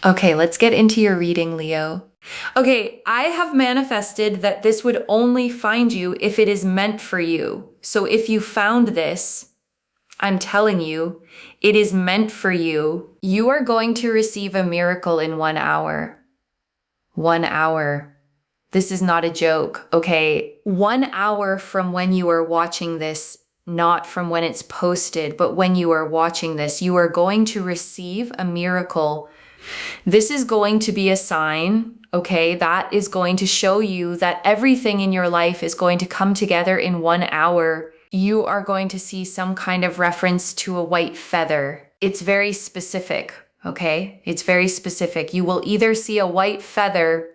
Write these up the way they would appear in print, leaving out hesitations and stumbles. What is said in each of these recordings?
Okay, let's get into your reading, Leo. Okay, I have manifested that this would only find you if it is meant for you. So if you found this, I'm telling you, it is meant for you. You are going to receive a miracle in 1 hour. 1 hour. This is not a joke, okay? 1 hour from when you are watching this, not from when it's posted, but when you are watching this, you are going to receive a miracle. This is going to be a sign, okay, that is going to show you that everything in your life is going to come together in 1 hour. You are going to see some kind of reference to a white feather. It's very specific, okay? It's very specific. You will either see a white feather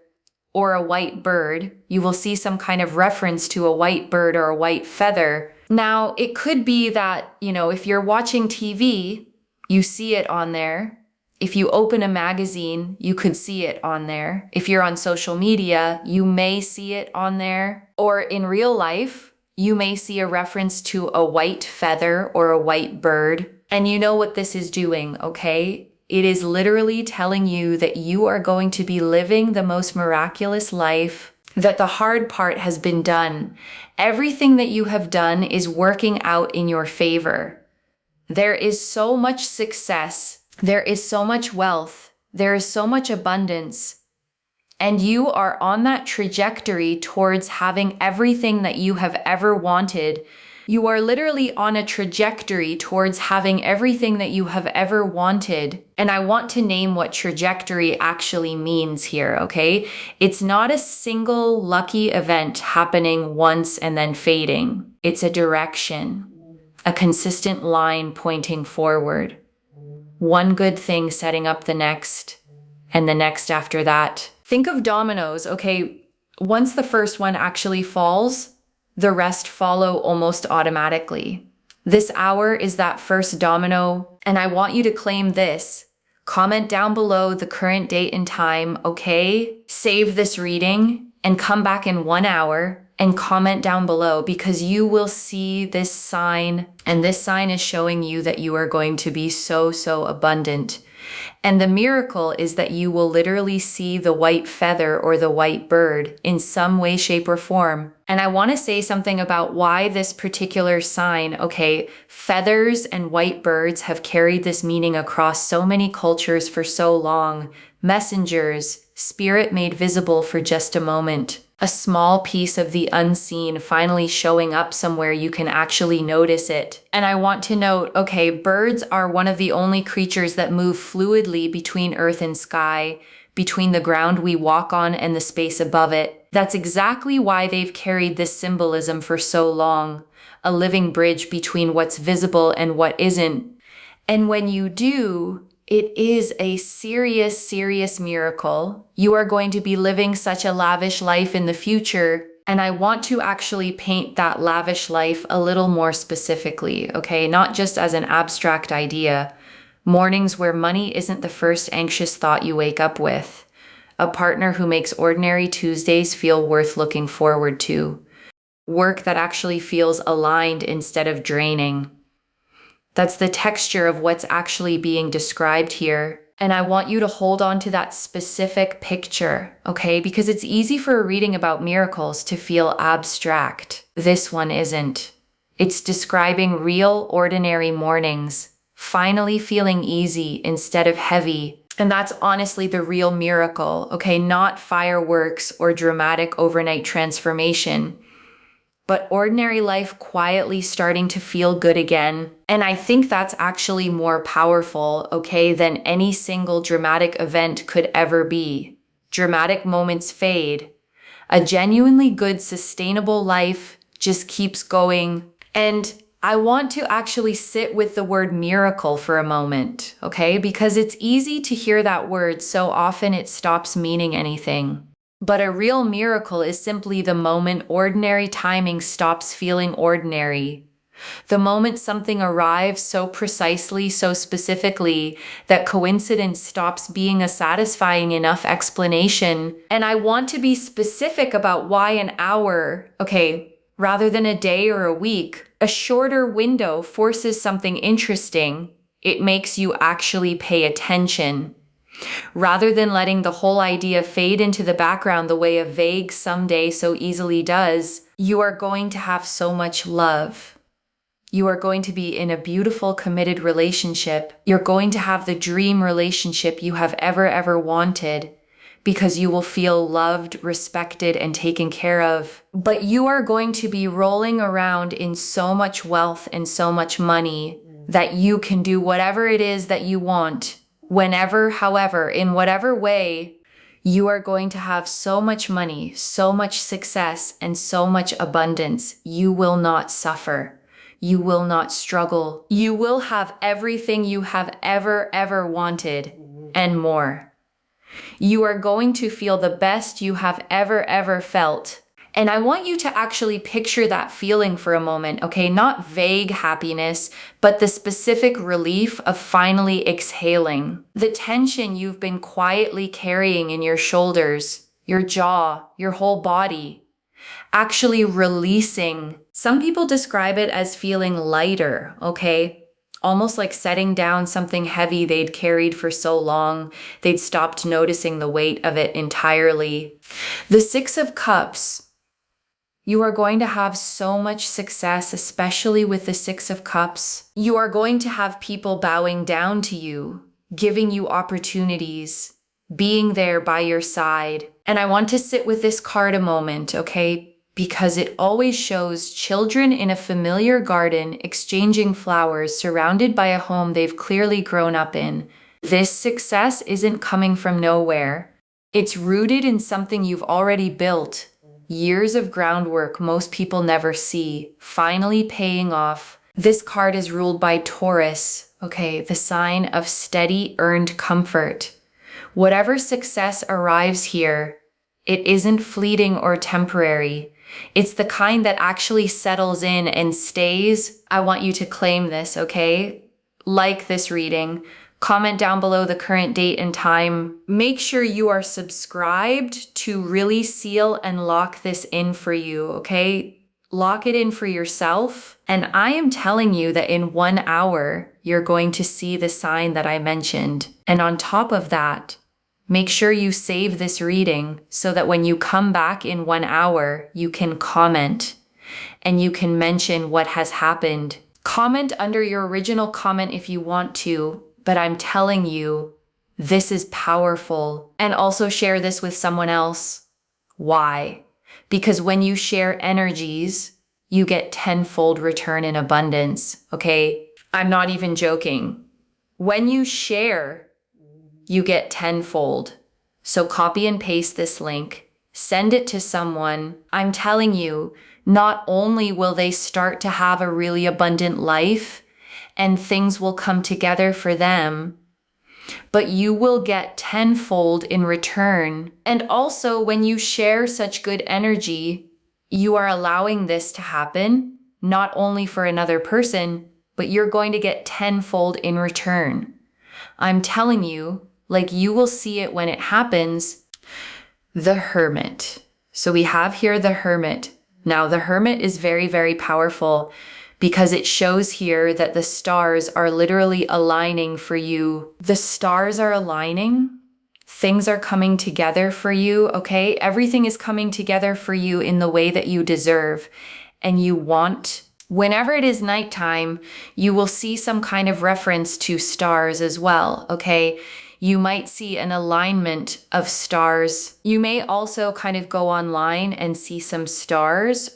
or a white bird. You will see some kind of reference to a white bird or a white feather. Now, it could be that, if you're watching TV, you see it on there. If you open a magazine, you could see it on there. If you're on social media, you may see it on there. Or in real life, you may see a reference to a white feather or a white bird. And you know what this is doing, okay? It is literally telling you that you are going to be living the most miraculous life, that the hard part has been done. Everything that you have done is working out in your favor. There is so much success. There is so much wealth. There is so much abundance. And you are on that trajectory towards having everything that you have ever wanted. You are literally on a trajectory towards having everything that you have ever wanted. And I want to name what trajectory actually means here, okay? It's not a single lucky event happening once and then fading. It's a direction, a consistent line pointing forward. One good thing setting up the next, and the next after that. Think of dominoes, okay? Once the first one actually falls, the rest follow almost automatically. This hour is that first domino, and I want you to claim this. Comment down below the current date and time, okay? Save this reading and come back in 1 hour and comment down below, because you will see this sign, and this sign is showing you that you are going to be so abundant. And the miracle is that you will literally see the white feather or the white bird in some way, shape, or form. And I want to say something about why this particular sign, okay, feathers and white birds have carried this meaning across so many cultures for so long. Messengers, spirit made visible for just a moment. A small piece of the unseen finally showing up somewhere you can actually notice it. And I want to note, okay, birds are one of the only creatures that move fluidly between earth and sky, between the ground we walk on and the space above it. That's exactly why they've carried this symbolism for so long, a living bridge between what's visible and what isn't. And when you do, it is a serious miracle. You are going to be living such a lavish life in the future. And I want to actually paint that lavish life a little more specifically, okay? Not just as an abstract idea. Mornings where money isn't the first anxious thought you wake up with. A partner who makes ordinary Tuesdays feel worth looking forward to. Work that actually feels aligned instead of draining. That's the texture of what's actually being described here. And I want you to hold on to that specific picture, okay? Because it's easy for a reading about miracles to feel abstract. This one isn't. It's describing real, ordinary mornings, finally feeling easy instead of heavy. And that's honestly the real miracle, okay? Not fireworks or dramatic overnight transformation, but ordinary life quietly starting to feel good again. And I think that's actually more powerful, okay, than any single dramatic event could ever be. Dramatic moments fade. A genuinely good, sustainable life just keeps going. And I want to actually sit with the word miracle for a moment, okay? Because it's easy to hear that word so often it stops meaning anything. But a real miracle is simply the moment ordinary timing stops feeling ordinary. The moment something arrives so precisely, so specifically, that coincidence stops being a satisfying enough explanation. And I want to be specific about why an hour, okay, rather than a day or a week. A shorter window forces something interesting. It makes you actually pay attention. Rather than letting the whole idea fade into the background the way a vague someday so easily does, you are going to have so much love. You are going to be in a beautiful, committed relationship. You're going to have the dream relationship you have ever wanted, because you will feel loved, respected, and taken care of. But you are going to be rolling around in so much wealth and so much money that you can do whatever it is that you want, whenever, however, in whatever way. You are going to have so much money, so much success, and so much abundance. You will not suffer. You will not struggle. You will have everything you have ever wanted and more. You are going to feel the best you have ever felt. And I want you to actually picture that feeling for a moment, okay? Not vague happiness, but the specific relief of finally exhaling. The tension you've been quietly carrying in your shoulders, your jaw, your whole body. Actually releasing. Some people describe it as feeling lighter, okay? Almost like setting down something heavy they'd carried for so long, they'd stopped noticing the weight of it entirely. The Six of Cups. You are going to have so much success, especially with the Six of Cups. You are going to have people bowing down to you, giving you opportunities, being there by your side. And I want to sit with this card a moment, okay? Because it always shows children in a familiar garden exchanging flowers surrounded by a home they've clearly grown up in. This success isn't coming from nowhere. It's rooted in something you've already built. Years of groundwork most people never see, finally paying off. This card is ruled by Taurus, okay, the sign of steady earned comfort. Whatever success arrives here, it isn't fleeting or temporary. It's the kind that actually settles in and stays. I want you to claim this, okay? Like this reading. Comment down below the current date and time. Make sure you are subscribed to really seal and lock this in for you, okay? Lock it in for yourself. And I am telling you that in 1 hour, you're going to see the sign that I mentioned. And on top of that, make sure you save this reading so that when you come back in 1 hour, you can comment and you can mention what has happened. Comment under your original comment if you want to, but I'm telling you, this is powerful. And also share this with someone else. Why? Because when you share energies, you get tenfold return in abundance, okay? I'm not even joking. When you share, you get tenfold. So copy and paste this link, send it to someone. I'm telling you, not only will they start to have a really abundant life and things will come together for them, but you will get tenfold in return. And also, when you share such good energy, you are allowing this to happen, not only for another person, but you're going to get tenfold in return. I'm telling you, like you will see it when it happens. The Hermit. So we have here the Hermit. Now the Hermit is very powerful because it shows here that the stars are literally aligning for you. The stars are aligning. Things are coming together for you, okay? Everything is coming together for you in the way that you deserve and you want. Whenever it is nighttime, you will see some kind of reference to stars as well, okay? You might see an alignment of stars. You may also kind of go online and see some stars,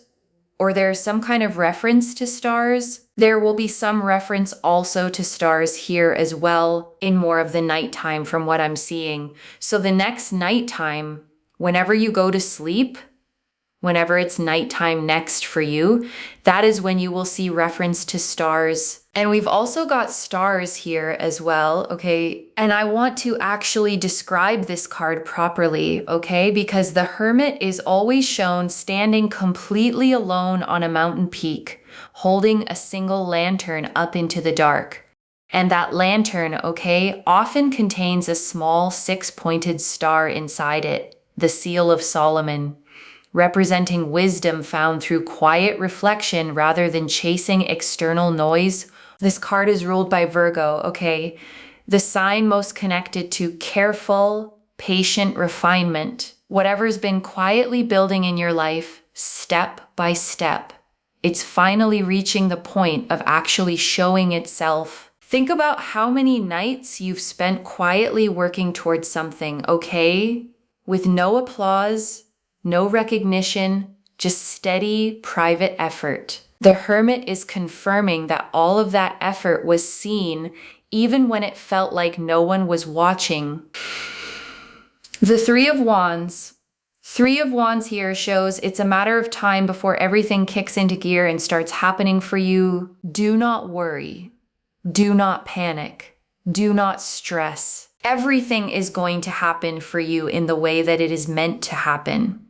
or there's some kind of reference to stars. There will be some reference also to stars here as well in more of the nighttime from what I'm seeing. So the next nighttime, whenever you go to sleep, whenever it's nighttime next for you, that is when you will see reference to stars. And we've also got stars here as well, okay? And I want to actually describe this card properly, okay? Because the Hermit is always shown standing completely alone on a mountain peak, holding a single lantern up into the dark. And that lantern, okay, often contains a small 6-pointed star inside it, the Seal of Solomon, representing wisdom found through quiet reflection rather than chasing external noise. This card is ruled by Virgo, okay? The sign most connected to careful, patient refinement. Whatever's been quietly building in your life, step by step. It's finally reaching the point of actually showing itself. Think about how many nights you've spent quietly working towards something, okay? With no applause, no recognition, just steady, private effort. The Hermit is confirming that all of that effort was seen, even when it felt like no one was watching. The Three of Wands. Three of Wands here shows it's a matter of time before everything kicks into gear and starts happening for you. Do not worry. Do not panic. Do not stress. Everything is going to happen for you in the way that it is meant to happen.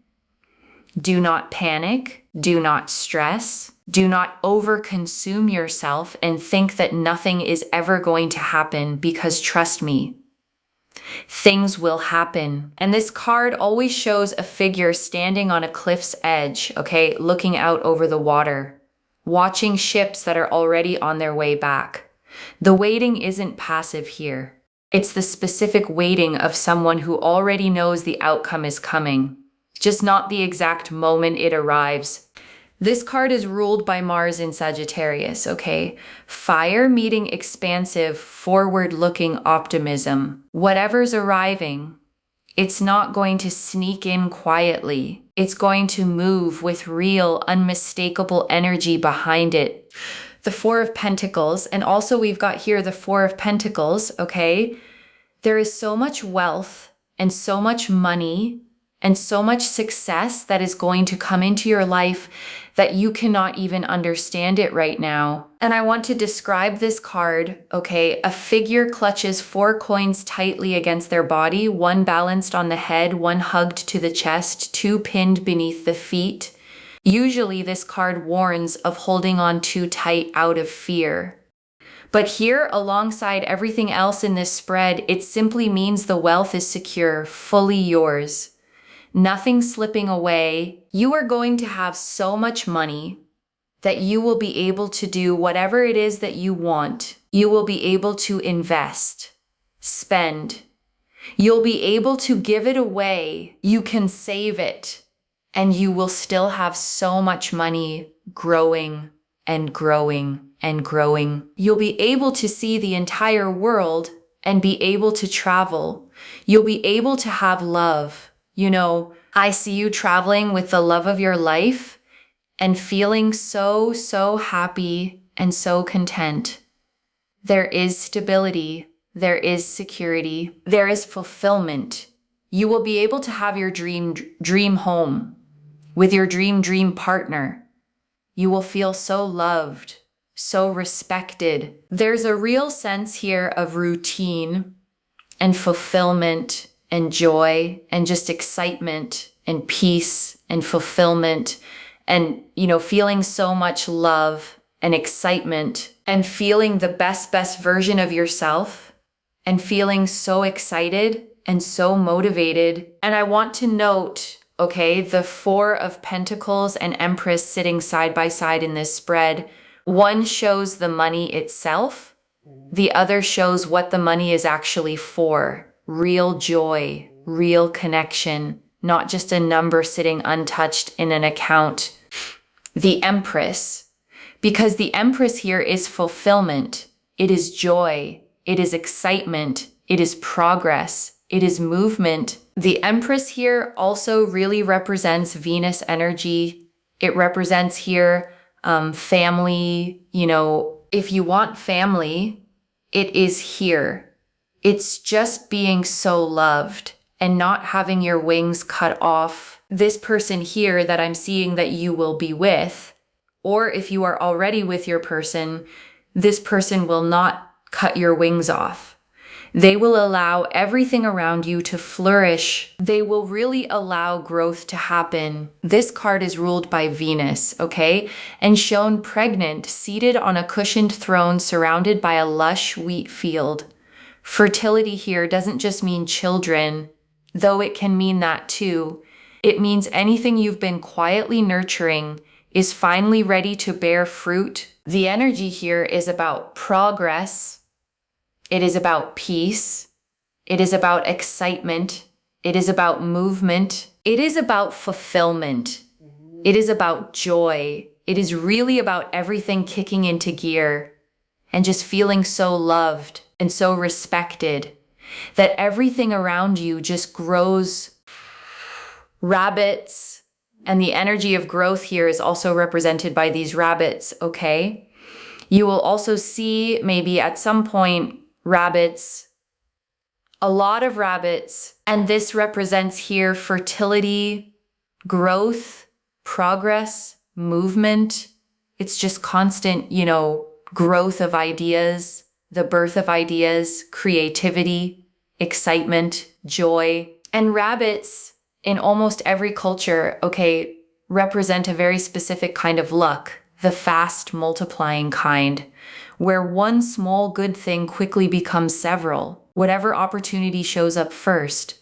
Do not panic. Do not stress. Do not overconsume yourself and think that nothing is ever going to happen, because trust me, things will happen. And this card always shows a figure standing on a cliff's edge, okay, looking out over the water, watching ships that are already on their way back. The waiting isn't passive here. It's the specific waiting of someone who already knows the outcome is coming, just not the exact moment it arrives. This card is ruled by Mars in Sagittarius, okay? Fire meeting expansive, forward-looking optimism. Whatever's arriving, it's not going to sneak in quietly. It's going to move with real, unmistakable energy behind it. The Four of Pentacles, and also we've got here the Four of Pentacles, okay? There is so much wealth and so much money and so much success that is going to come into your life that you cannot even understand it right now. And I want to describe this card, okay? A figure clutches 4 coins tightly against their body, 1 balanced on the head, 1 hugged to the chest, 2 pinned beneath the feet. Usually this card warns of holding on too tight out of fear. But here, alongside everything else in this spread, it simply means the wealth is secure, fully yours. Nothing slipping away. You are going to have so much money that you will be able to do whatever it is that you want. You will be able to invest, spend. You'll be able to give it away. You can save it, and you will still have so much money growing and growing and growing. You'll be able to see the entire world and be able to travel. You'll be able to have love. You know, I see you traveling with the love of your life and feeling so, so happy and so content. There is stability. There is security. There is fulfillment. You will be able to have your dream home with your dream partner. You will feel so loved, so respected. There's a real sense here of routine and fulfillment and joy and just excitement and peace and fulfillment and, you know, feeling so much love and excitement and feeling the best version of yourself and feeling so excited and so motivated. And I want to note, okay, the Four of Pentacles and Empress sitting side by side in this spread. One shows the money itself. The other shows what the money is actually for. Real joy, real connection, not just a number sitting untouched in an account. The Empress, because the Empress here is fulfillment. It is joy. It is excitement. It is progress. It is movement. The Empress here also really represents Venus energy. It represents here family. You know, if you want family, it is here. It's just being so loved and not having your wings cut off. This person here that I'm seeing that you will be with, or if you are already with your person, this person will not cut your wings off. They will allow everything around you to flourish. They will really allow growth to happen. This card is ruled by Venus, okay? And shown pregnant, seated on a cushioned throne surrounded by a lush wheat field. Fertility here doesn't just mean children, though it can mean that too. It means anything you've been quietly nurturing is finally ready to bear fruit. The energy here is about progress. It is about peace. It is about excitement. It is about movement. It is about fulfillment. It is about joy. It is really about everything kicking into gear and just feeling so loved and so respected that everything around you just grows. Rabbits, and the energy of growth here is also represented by these rabbits, okay? You will also see maybe at some point rabbits, a lot of rabbits, and this represents here fertility, growth, progress, movement. It's just constant, growth of ideas, the birth of ideas, creativity, excitement, joy. And rabbits in almost every culture, okay, represent a very specific kind of luck, the fast multiplying kind, where one small good thing quickly becomes several, whatever opportunity shows up first.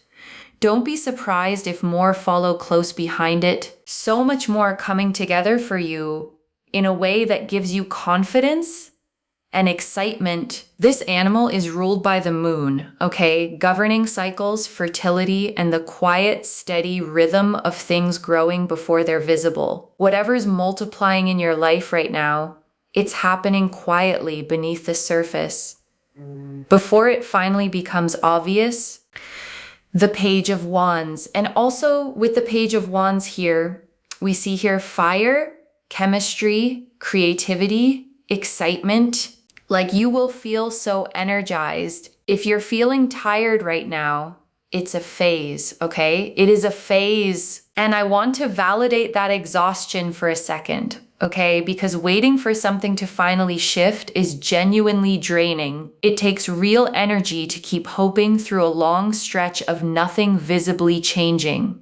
Don't be surprised if more follow close behind it. So much more coming together for you in a way that gives you confidence and excitement. This animal is ruled by the moon, okay? Governing cycles, fertility, and the quiet, steady rhythm of things growing before they're visible. Whatever's multiplying in your life right now, it's happening quietly beneath the surface. Before it finally becomes obvious, the Page of Wands. And also with the Page of Wands here, we see here fire, chemistry, creativity, excitement. Like you will feel so energized. If you're feeling tired right now, it's a phase, okay? It is a phase. And I want to validate that exhaustion for a second, okay? Because waiting for something to finally shift is genuinely draining. It takes real energy to keep hoping through a long stretch of nothing visibly changing.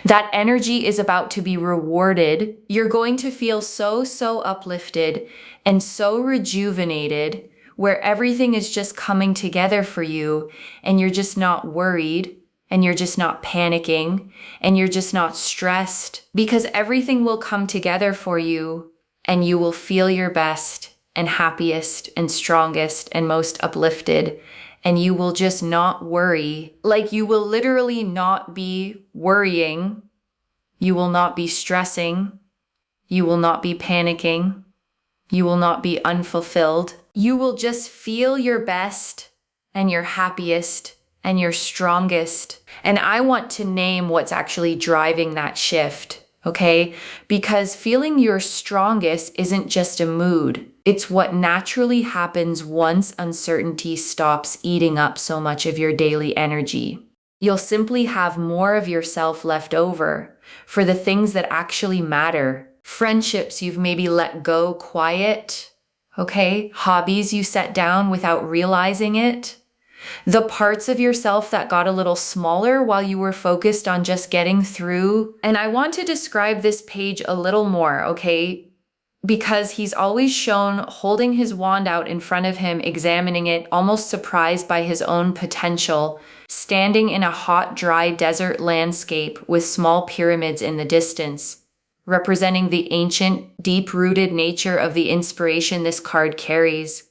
That energy is about to be rewarded. You're going to feel so uplifted and so rejuvenated, where everything is just coming together for you and you're just not worried and you're just not panicking and you're just not stressed, because everything will come together for you and you will feel your best and happiest and strongest and most uplifted. And you will just not worry. Like you will literally not be worrying. You will not be stressing. You will not be panicking. You will not be unfulfilled. You will just feel your best and your happiest and your strongest. And I want to name what's actually driving that shift, okay? Because feeling your strongest isn't just a mood. It's what naturally happens once uncertainty stops eating up so much of your daily energy. You'll simply have more of yourself left over for the things that actually matter. Friendships you've maybe let go quiet, okay? Hobbies you set down without realizing it. The parts of yourself that got a little smaller while you were focused on just getting through. And I want to describe this page a little more, okay? Because he's always shown holding his wand out in front of him, examining it, almost surprised by his own potential, standing in a hot, dry desert landscape with small pyramids in the distance, representing the ancient, deep-rooted nature of the inspiration this card carries.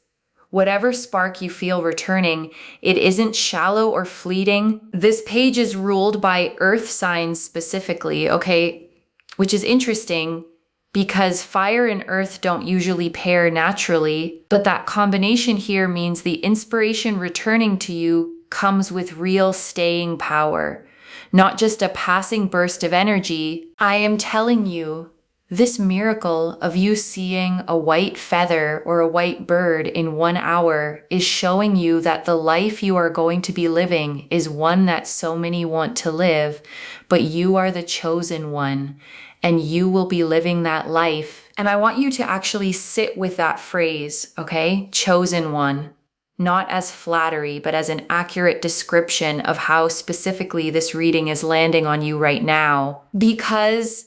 Whatever spark you feel returning, it isn't shallow or fleeting. This page is ruled by earth signs specifically, okay? Which is interesting, because fire and earth don't usually pair naturally, but that combination here means the inspiration returning to you comes with real staying power, not just a passing burst of energy. I am telling you, this miracle of you seeing a white feather or a white bird in 1 hour is showing you that the life you are going to be living is one that so many want to live, but you are the chosen one. And you will be living that life. And I want you to actually sit with that phrase, okay? Chosen one. Not as flattery, but as an accurate description of how specifically this reading is landing on you right now. Because,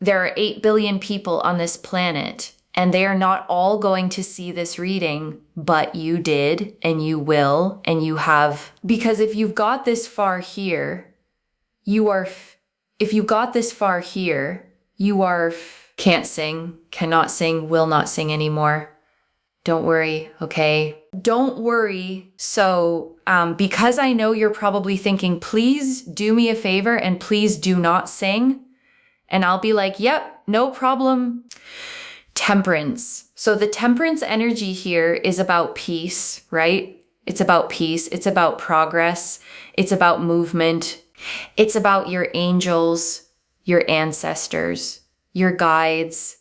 there are 8 billion people on this planet, and they are not all going to see this reading, but you did, and you will, and you have. Because if you've got this far here, can't sing, cannot sing, will not sing anymore. Don't worry, okay? Don't worry. So, because I know you're probably thinking, please do me a favor and please do not sing. And I'll be like, yep, no problem. Temperance. So the temperance energy here is about peace, right? It's about peace. It's about progress. It's about movement. It's about your angels, your ancestors, your guides,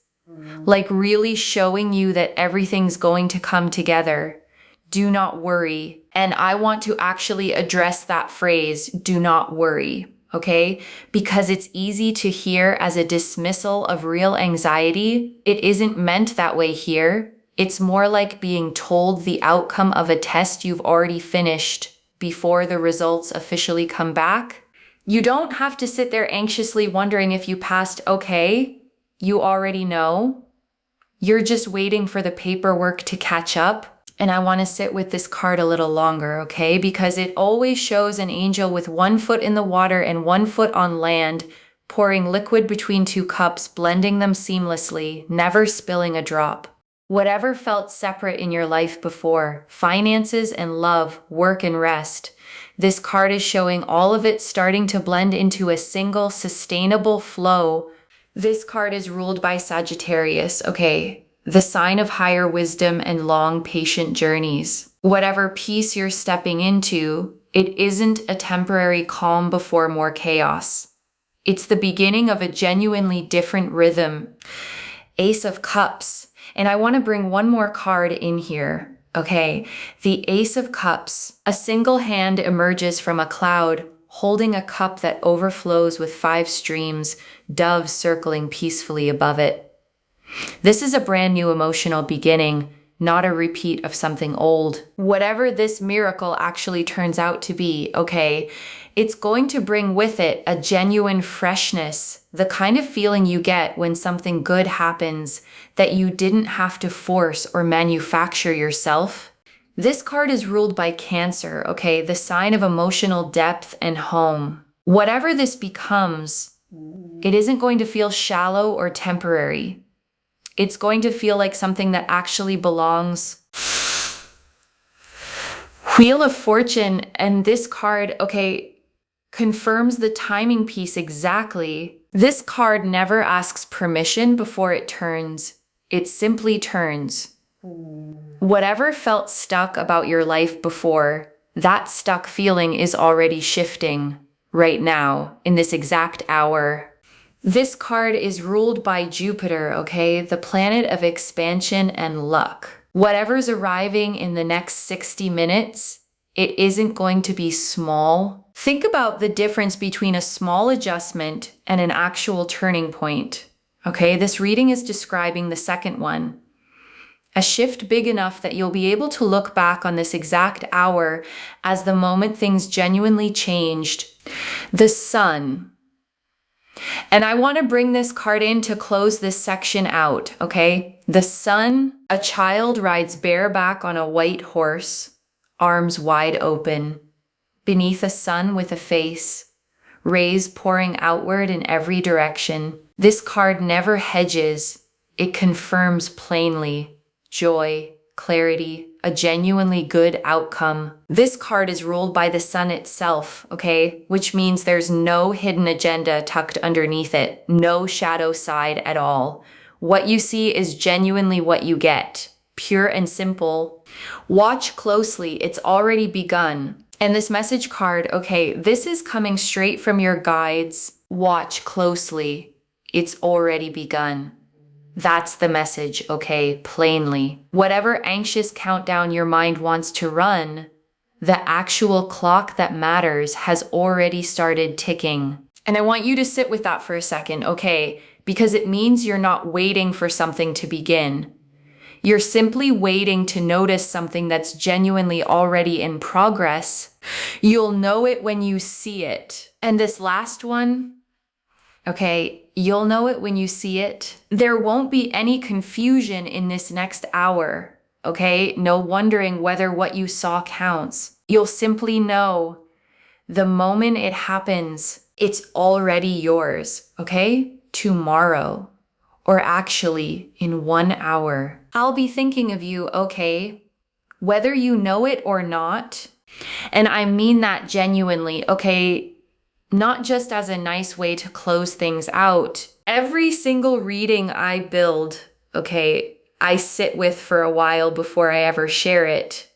like really showing you that everything's going to come together. Do not worry. And I want to actually address that phrase, do not worry. Okay? Because it's easy to hear as a dismissal of real anxiety. It isn't meant that way here. It's more like being told the outcome of a test you've already finished before the results officially come back. You don't have to sit there anxiously wondering if you passed okay. You already know. You're just waiting for the paperwork to catch up. And I want to sit with this card a little longer, okay? Because it always shows an angel with 1 foot in the water and 1 foot on land, pouring liquid between 2 cups, blending them seamlessly, never spilling a drop. Whatever felt separate in your life before, finances and love, work and rest, this card is showing all of it starting to blend into a single sustainable flow. This card is ruled by Sagittarius, okay? The sign of higher wisdom and long, patient journeys. Whatever peace you're stepping into, it isn't a temporary calm before more chaos. It's the beginning of a genuinely different rhythm. Ace of Cups. And I want to bring one more card in here, okay? The Ace of Cups. A single hand emerges from a cloud, holding a cup that overflows with 5 streams, doves circling peacefully above it. This is a brand new emotional beginning, not a repeat of something old. Whatever this miracle actually turns out to be, okay, it's going to bring with it a genuine freshness, the kind of feeling you get when something good happens that you didn't have to force or manufacture yourself. This card is ruled by Cancer, okay, the sign of emotional depth and home. Whatever this becomes, it isn't going to feel shallow or temporary. It's going to feel like something that actually belongs. Wheel of Fortune, and this card, okay, confirms the timing piece exactly. This card never asks permission before it turns. It simply turns. Whatever felt stuck about your life before, that stuck feeling is already shifting right now, in this exact hour. This card is ruled by Jupiter, okay? The planet of expansion and luck. Whatever's arriving in the next 60 minutes, it isn't going to be small. Think about the difference between a small adjustment and an actual turning point, okay? This reading is describing the second one. A shift big enough that you'll be able to look back on this exact hour as the moment things genuinely changed. The Sun. And I want to bring this card in to close this section out, okay? The Sun, a child rides bareback on a white horse, arms wide open, beneath a sun with a face, rays pouring outward in every direction. This card never hedges. It confirms plainly joy, clarity, a genuinely good outcome. This card is ruled by the sun itself, okay? Which means there's no hidden agenda tucked underneath it, no shadow side at all. What you see is genuinely what you get, pure and simple. Watch closely, it's already begun. And this message card, okay, this is coming straight from your guides. Watch closely, it's already begun. That's the message, okay, plainly. Whatever anxious countdown your mind wants to run, the actual clock that matters has already started ticking. And I want you to sit with that for a second, okay? Because it means you're not waiting for something to begin. You're simply waiting to notice something that's genuinely already in progress. You'll know it when you see it. And this last one, okay, you'll know it when you see it. There won't be any confusion in this next hour, okay? No wondering whether what you saw counts. You'll simply know the moment it happens, it's already yours, okay? Tomorrow, or actually in 1 hour. I'll be thinking of you, okay? whether you know it or not. And I mean that genuinely, okay? Not just as a nice way to close things out. Every single reading I build, okay, I sit with for a while before I ever share it.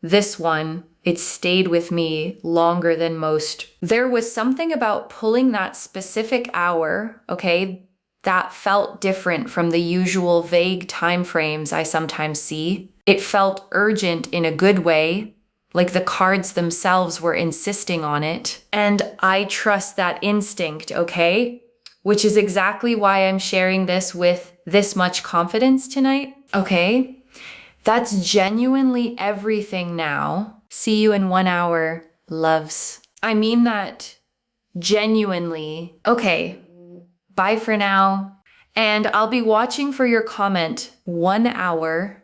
This one, it stayed with me longer than most. There was something about pulling that specific hour, okay, that felt different from the usual vague time frames I sometimes see. It felt urgent in a good way, like the cards themselves were insisting on it. And I trust that instinct, okay? Which is exactly why I'm sharing this with this much confidence tonight, okay? That's genuinely everything now. See you in 1 hour, loves. I mean that genuinely. Okay, bye for now. And I'll be watching for your comment. 1 hour,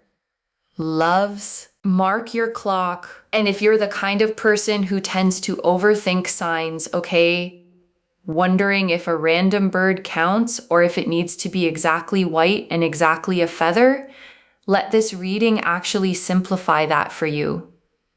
loves. Mark your clock. And if you're the kind of person who tends to overthink signs, okay, wondering if a random bird counts or if it needs to be exactly white and exactly a feather, let this reading actually simplify that for you.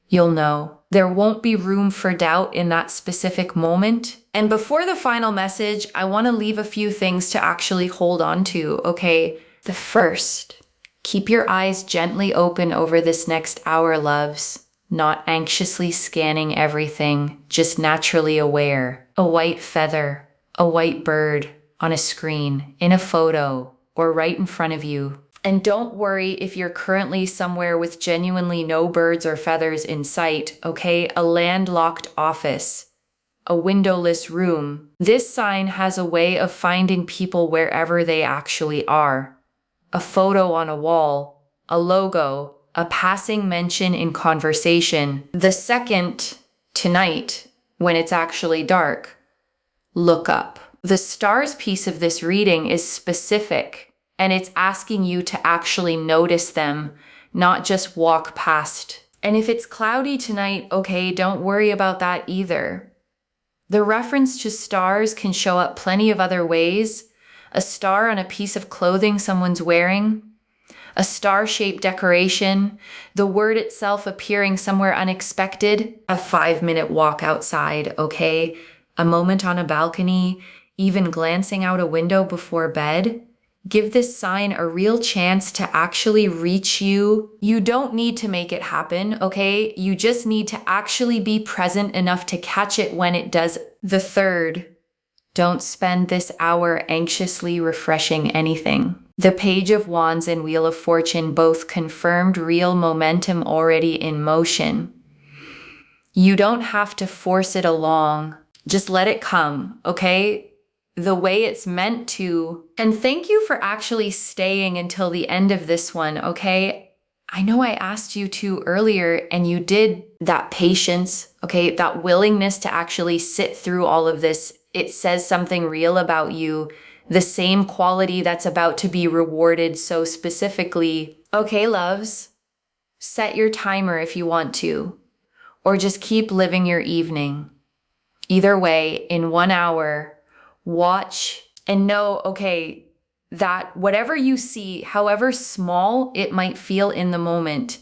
You'll know. There won't be room for doubt in that specific moment. And before the final message, I want to leave a few things to actually hold on to, okay? The first, keep your eyes gently open over this next hour, loves. Not anxiously scanning everything, just naturally aware. A white feather, a white bird on a screen, in a photo, or right in front of you. And don't worry if you're currently somewhere with genuinely no birds or feathers in sight, okay? A landlocked office, a windowless room. This sign has a way of finding people wherever they actually are. A photo on a wall, a logo, a passing mention in conversation. The second, tonight, when it's actually dark, look up. The stars piece of this reading is specific. And it's asking you to actually notice them, not just walk past. And if it's cloudy tonight, okay, don't worry about that either. The reference to stars can show up plenty of other ways. A star on a piece of clothing someone's wearing, a star-shaped decoration, the word itself appearing somewhere unexpected, a 5-minute walk outside, okay? A moment on a balcony, even glancing out a window before bed. Give this sign a real chance to actually reach you. You don't need to make it happen, okay? You just need to actually be present enough to catch it when it does. The third, don't spend this hour anxiously refreshing anything. The Page of Wands and Wheel of Fortune both confirmed real momentum already in motion. You don't have to force it along. Just let it come, okay? The way it's meant to. And thank you for actually staying until the end of this one, okay? I know I asked you to earlier and you did. That patience, okay? That willingness to actually sit through all of this. It says something real about you. The same quality that's about to be rewarded so specifically. Okay, loves, set your timer if you want to, or just keep living your evening. Either way, in 1 hour, watch and know, okay, that whatever you see, however small it might feel in the moment,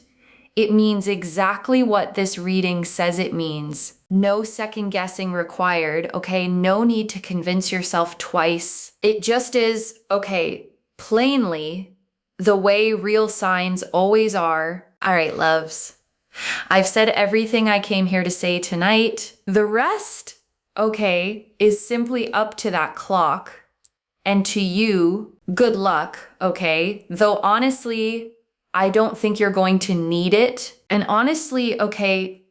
it means exactly what this reading says it means. No second guessing required, okay? No need to convince yourself twice. It just is, okay, plainly, the way real signs always are. All right, loves. I've said everything I came here to say tonight. The rest, okay, is simply up to that clock. And to you, good luck, okay? Though honestly, I don't think you're going to need it. And honestly, okay,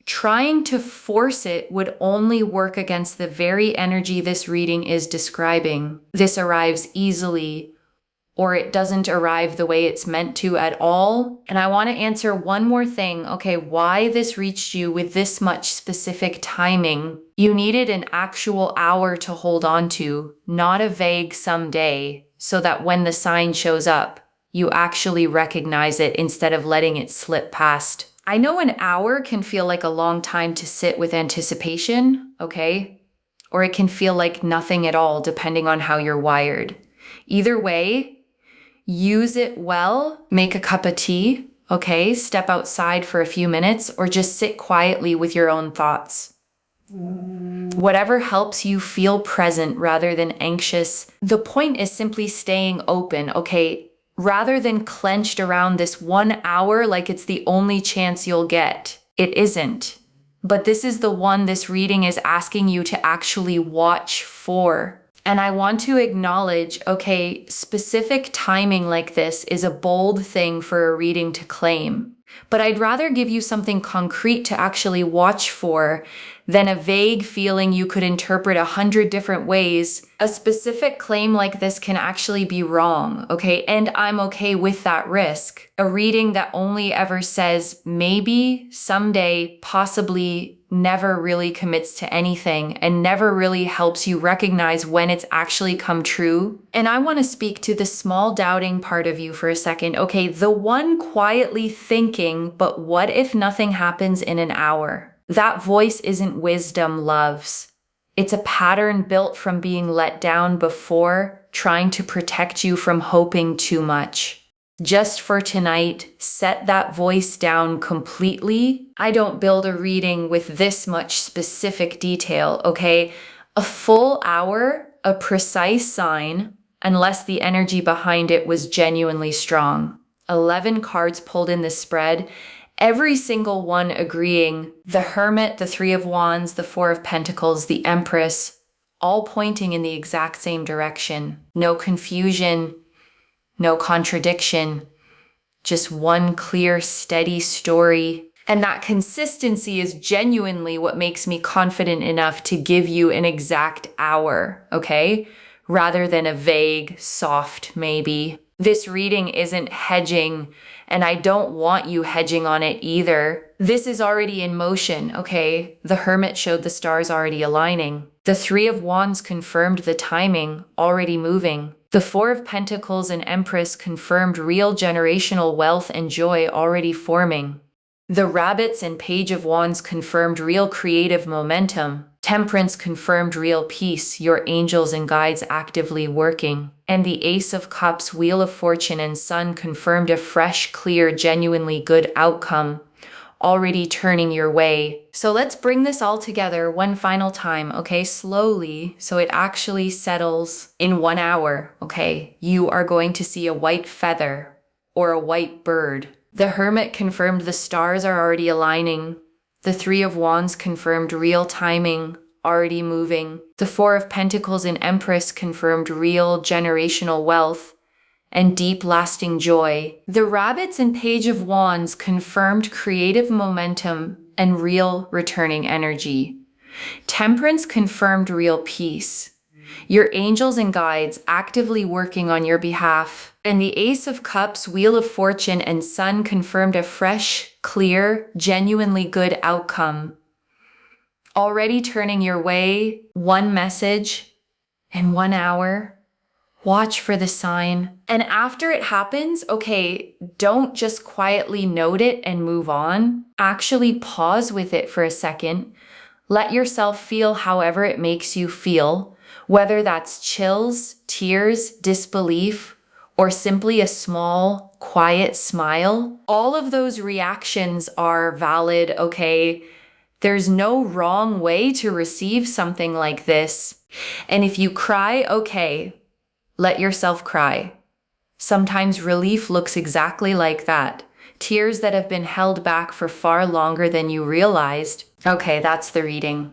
trying to force it would only work against the very energy this reading is describing. This arrives easily, or it doesn't arrive the way it's meant to at all. And I want to answer one more thing, okay, why this reached you with this much specific timing. You needed an actual hour to hold on to, not a vague someday, so that when the sign shows up, you actually recognize it instead of letting it slip past. I know an hour can feel like a long time to sit with anticipation, okay? Or it can feel like nothing at all, depending on how you're wired. Either way, use it well, make a cup of tea, Okay, step outside for a few minutes or just sit quietly with your own thoughts. Whatever helps you feel present rather than anxious. The point is simply staying open, okay? Rather than clenched around this 1 hour like it's the only chance you'll get. It isn't. But this is the one this reading is asking you to actually watch for. And I want to acknowledge, okay, specific timing like this is a bold thing for a reading to claim. But I'd rather give you something concrete to actually watch for than a vague feeling you could interpret 100 different ways. A specific claim like this can actually be wrong, okay? And I'm okay with that risk. A reading that only ever says maybe, someday, possibly, never really commits to anything and never really helps you recognize when it's actually come true. And I want to speak to the small doubting part of you for a second. Okay, the one quietly thinking, but what if nothing happens in an hour? That voice isn't wisdom, loves. It's a pattern built from being let down before, trying to protect you from hoping too much. Just for tonight, set that voice down completely. I don't build a reading with this much specific detail, okay? A full hour, a precise sign, unless the energy behind it was genuinely strong. 11 cards pulled in the spread, every single one agreeing. The Hermit, the Three of Wands, the Four of Pentacles, the Empress, all pointing in the exact same direction. No confusion. No contradiction, just one clear, steady story. And that consistency is genuinely what makes me confident enough to give you an exact hour, okay? Rather than a vague, soft maybe. This reading isn't hedging, and I don't want you hedging on it either. This is already in motion, okay? The Hermit showed the stars already aligning. The Three of Wands confirmed the timing, already moving. The Four of Pentacles and Empress confirmed real generational wealth and joy already forming. The Rabbits and Page of Wands confirmed real creative momentum. Temperance confirmed real peace, your angels and guides actively working. And the Ace of Cups, Wheel of Fortune, and Sun confirmed a fresh, clear, genuinely good outcome, already turning your way. So let's bring this all together one final time, okay? Slowly, so it actually settles in 1 hour, okay? You are going to see a white feather or a white bird. The Hermit confirmed the stars are already aligning. The Three of Wands confirmed real timing, already moving. The Four of Pentacles and Empress confirmed real generational wealth and deep lasting joy. The Rabbits and Page of Wands confirmed creative momentum and real returning energy. Temperance confirmed real peace. Your angels and guides actively working on your behalf. And the Ace of Cups, Wheel of Fortune, and Sun confirmed a fresh, clear, genuinely good outcome. Already turning your way, one message in 1 hour. Watch for the sign. And after it happens, okay, don't just quietly note it and move on. Actually pause with it for a second. Let yourself feel however it makes you feel, whether that's chills, tears, disbelief, or simply a small, quiet smile. All of those reactions are valid, okay? There's no wrong way to receive something like this. And if you cry, okay, let yourself cry. Sometimes relief looks exactly like that. Tears that have been held back for far longer than you realized. Okay, that's the reading.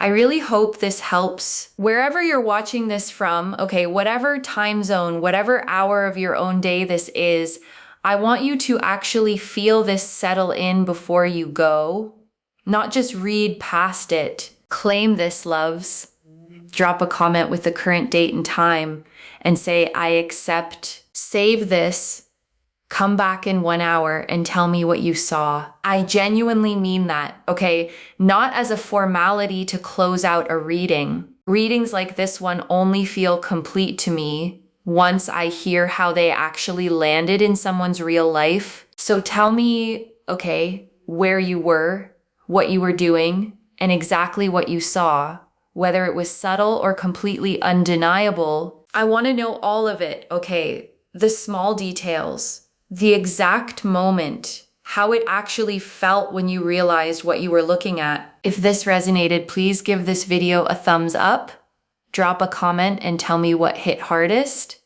I really hope this helps. Wherever you're watching this from, okay, whatever time zone, whatever hour of your own day this is, I want you to actually feel this settle in before you go. Not just read past it. Claim this, loves. Drop a comment with the current date and time and say, I accept. Save this. Come back in 1 hour and tell me what you saw. I genuinely mean that, okay? Not as a formality to close out a reading. Readings like this one only feel complete to me once I hear how they actually landed in someone's real life. So tell me, okay, where you were, what you were doing, and exactly what you saw. Whether it was subtle or completely undeniable, I want to know all of it, okay? The small details. the exact moment, how it actually felt when you realized what you were looking at. If this resonated, please give this video a thumbs up, drop a comment and tell me what hit hardest.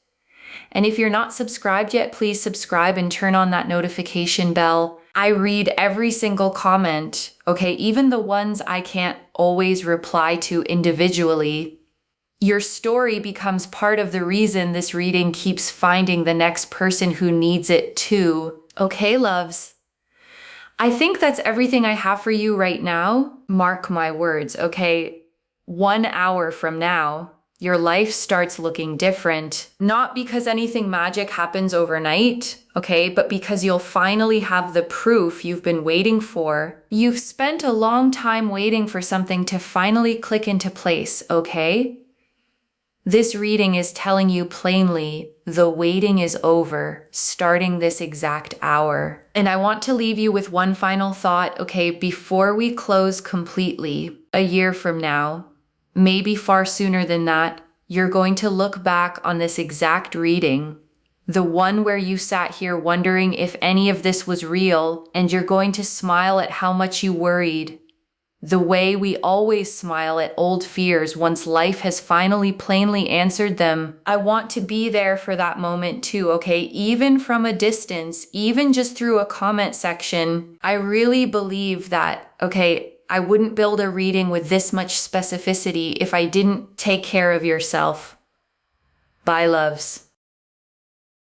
And if you're not subscribed yet, please subscribe and turn on that notification bell. I read every single comment, okay? Even the ones I can't always reply to individually. Your story becomes part of the reason this reading keeps finding the next person who needs it too. Okay, loves? I think that's everything I have for you right now. Mark my words, okay? 1 hour from now, your life starts looking different. Not because anything magic happens overnight, okay? But because you'll finally have the proof you've been waiting for. You've spent a long time waiting for something to finally click into place, okay? This reading is telling you plainly, the waiting is over, starting this exact hour. And I want to leave you with one final thought, okay? Before we close completely, a year from now, maybe far sooner than that, you're going to look back on this exact reading, the one where you sat here wondering if any of this was real, and you're going to smile at how much you worried. The way we always smile at old fears once life has finally plainly answered them. I want to be there for that moment too, okay? Even from a distance, even just through a comment section. I really believe that, okay, I wouldn't build a reading with this much specificity if I didn't take care of yourself. Bye, loves.